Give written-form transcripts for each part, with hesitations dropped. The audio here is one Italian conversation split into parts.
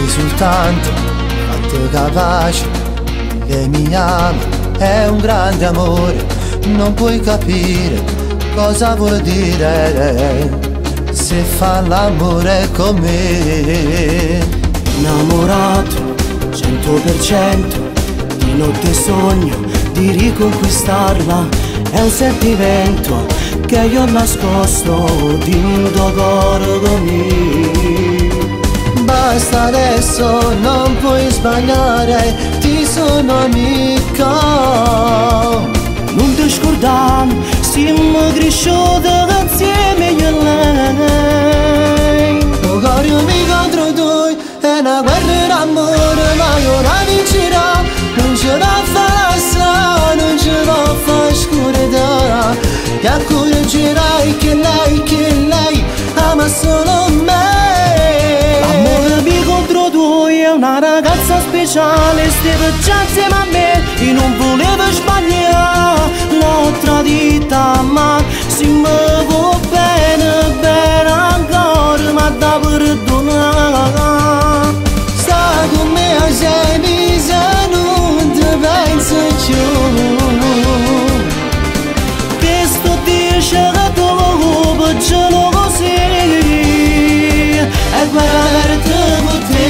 soltanto fatto capace che mi ama, è un grande amore, non puoi capire cosa vuol dire se fa l'amore con me. Innamorato 100%, di notte sogno di riconquistarla, è un sentimento che io ho nascosto dentro cuore con me. Basta adesso, non puoi sbagliare, ti sono amico. Non ti scordare, siamo cresciuti insieme io e lei. O cuore mi contro tu, è una guerra d'amore, ma io la vincerò. Non ce la farà, non ce la fa scura, ti accorgerai che lei ama solo me. L'amore mio contro tu è una ragazza speciale, stava già insieme a me e non voleva sbagliare. L'ho tradita ma si muove bene, bene ancora, ma da perdonare. Sta con me a sei mesi, non ti penso più. Che sto dicendo dopo ce lo così, e guardate con te.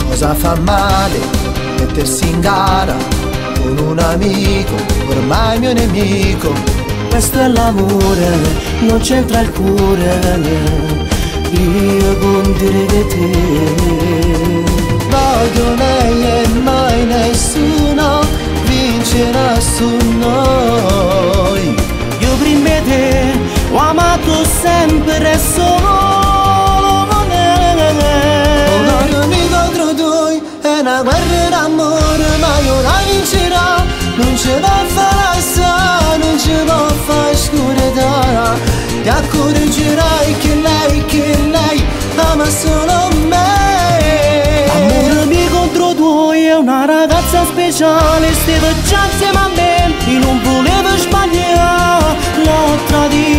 Cosa fa male mettersi in gara con un amico, ormai mio nemico? Questo è l'amore, non c'entra il cuore, io con dire che te. Voglio lei e mai nessuno vincerà su noi. Io prima di te ho amato sempre e solo è una guerra d'amore, ma io la vincerò. Non ce la farà, non ce la fa scura, ti accorgerai che lei ama solo me. L'amore mio contro tu è una ragazza speciale, stava già insieme a me e non voleva sbagliare. L'ho tradita